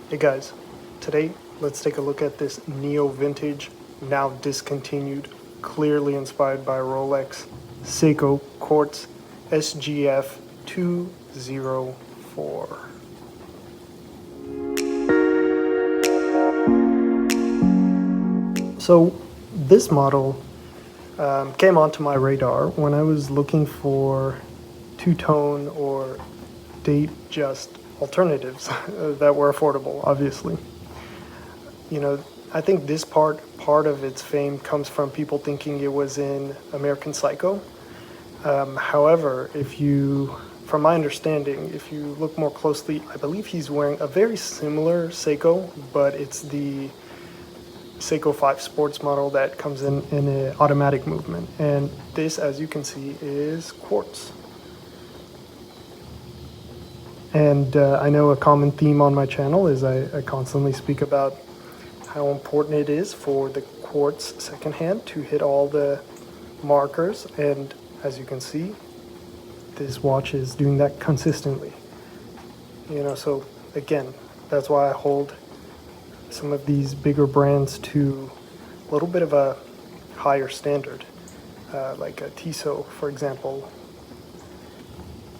Hey guys, today let's take a look at this neo-vintage, now discontinued, clearly inspired by Rolex, Seiko Quartz SGF204. So this model came onto my radar when I was looking for two-tone or Datejust alternatives that were affordable, obviously. You know, I think this part of its fame comes from people thinking it was in American Psycho. However, from my understanding, if you look more closely, I believe he's wearing a very similar Seiko, but it's the Seiko 5 sports model that comes in an automatic movement. And this, as you can see, is quartz. And I know a common theme on my channel is I constantly speak about how important it is for the quartz secondhand to hit all the markers. And as you can see, this watch is doing that consistently. So again, that's why I hold some of these bigger brands to a little bit of a higher standard, like a Tissot, for example.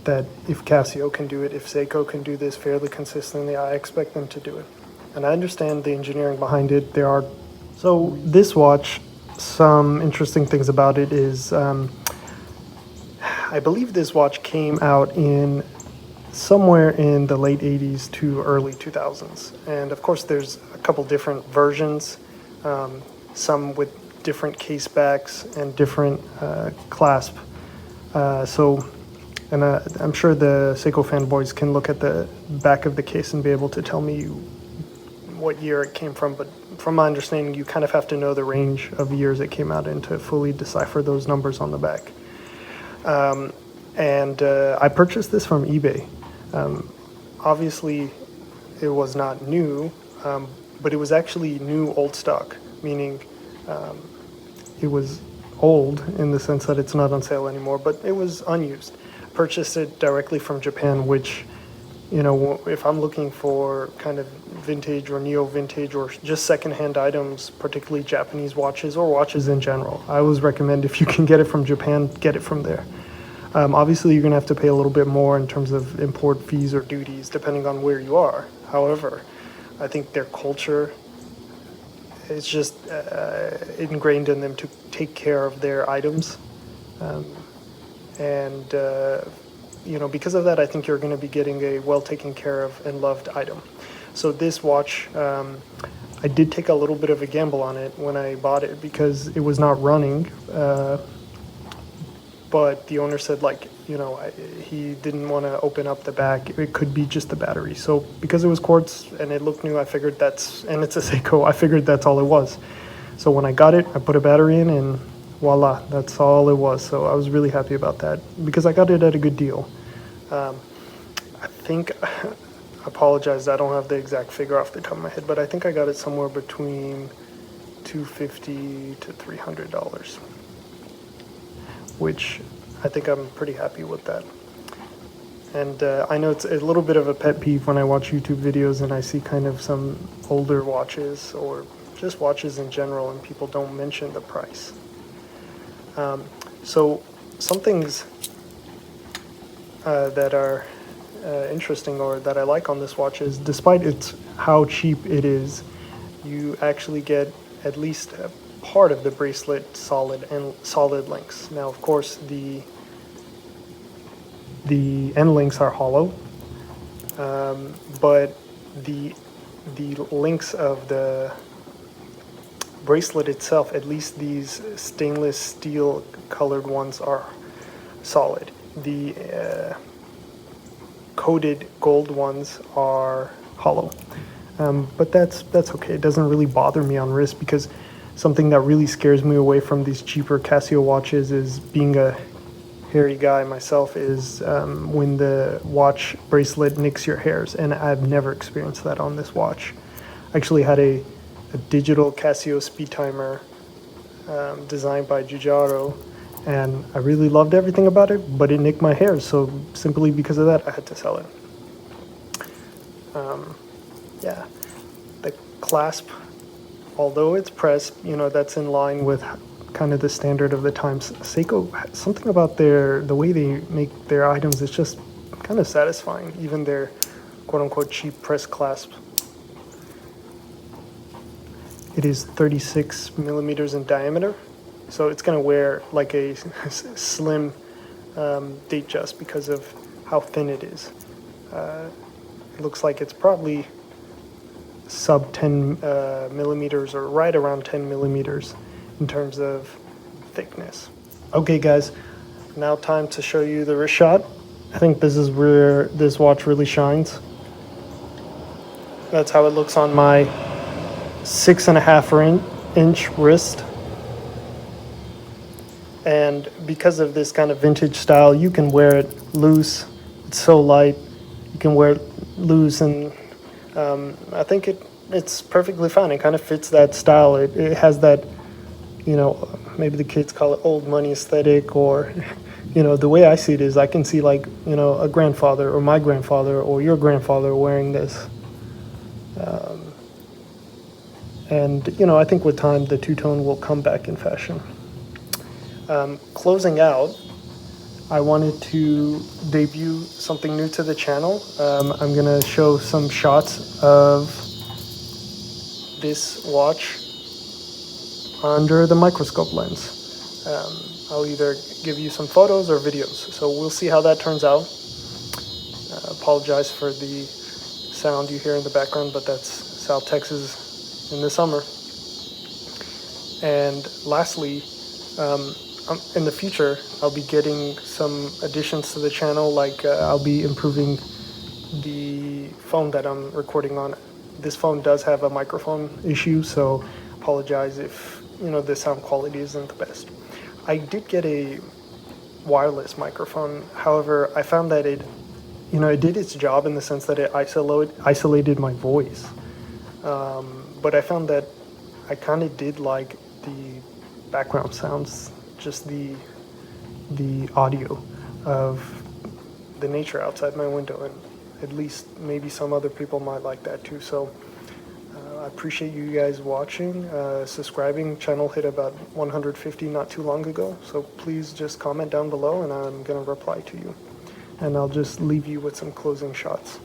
That if Casio can do it, if Seiko can do this fairly consistently, I expect them to do it. And I understand the engineering behind it. So this watch, some interesting things about it is, I believe this watch came out in somewhere in the late 80s to early 2000s. And of course there's a couple different versions, some with different case backs and different clasp. And I'm sure the Seiko fanboys can look at the back of the case and be able to tell me what year it came from. But from my understanding, you kind of have to know the range of years it came out in to fully decipher those numbers on the back. I purchased this from eBay. Obviously, it was not new, but it was actually new old stock, meaning it was old in the sense that it's not on sale anymore, but it was unused. Purchased it directly from Japan, which, if I'm looking for kind of vintage or neo-vintage or just secondhand items, particularly Japanese watches or watches in general, I always recommend if you can get it from Japan, get it from there. Obviously, you're going to have to pay a little bit more in terms of import fees or duties, depending on where you are. However, I think their culture is just ingrained in them to take care of their items. Because of that, I think you're going to be getting a well taken care of and loved item. So this watch, I did take a little bit of a gamble on it when I bought it because it was not running. But the owner said, he didn't want to open up the back. It could be just the battery. So because it was quartz and it looked new, I figured and it's a Seiko, I figured that's all it was. So when I got it, I put a battery in and voila, that's all it was. So I was really happy about that because I got it at a good deal. I apologize, I don't have the exact figure off the top of my head, but I think I got it somewhere between $250 to $300, which I think I'm pretty happy with that. And I know it's a little bit of a pet peeve when I watch YouTube videos and I see kind of some older watches or just watches in general and people don't mention the price. So some things that are interesting or that I like on this watch is, despite how cheap it is, you actually get at least a part of the bracelet solid links. Now, of course, the end links are hollow, but the links of the bracelet itself, at least these stainless steel colored ones, are solid. The coated gold ones are hollow, but that's okay. It doesn't really bother me on wrist, because something that really scares me away from these cheaper Casio watches, is being a hairy guy myself, is when the watch bracelet nicks your hairs, and I've never experienced that on this watch. I actually had a digital Casio speed timer designed by Giugiaro, and I really loved everything about it, but it nicked my hairs, so simply because of that I had to sell it. yeah, the clasp, although it's pressed, you know, that's in line with kind of the standard of the times. Seiko, something about the way they make their items is just kind of satisfying, even their quote-unquote cheap press clasp. It is 36 millimeters in diameter, so it's going to wear like a slim Datejust because of how thin it is. It looks like it's probably sub 10 millimeters, or right around 10 millimeters in terms of thickness. Okay guys, now time to show you the wrist shot. I think this is where this watch really shines. That's how it looks on my 6.5-inch wrist. And because of this kind of vintage style, you can wear it loose. It's so light. You can wear it loose, and I think it's perfectly fine. It kind of fits that style. It has that, you know, maybe the kids call it old money aesthetic, or, you know, the way I see it is I can see, like, you know, a grandfather or my grandfather or your grandfather wearing this. And, you know, I think with time the two-tone will come back in fashion. Closing out, I wanted to debut something new to the channel. I'm gonna show some shots of this watch under the microscope lens. I'll either give you some photos or videos, so we'll see how that turns out. Apologize for the sound you hear in the background, but that's South Texas in the summer. And lastly, in the future, I'll be getting some additions to the channel, like I'll be improving the phone that I'm recording on. This phone does have a microphone issue, so apologize if, you know, the sound quality isn't the best. I did get a wireless microphone. However, I found that it did its job in the sense that it isolated my voice. But I found that I kind of did like the background sounds, just the audio of the nature outside my window, and at least maybe some other people might like that too. So I appreciate you guys watching, subscribing. Channel hit about 150 not too long ago, so please just comment down below and I'm gonna reply to you, and I'll just leave you with some closing shots.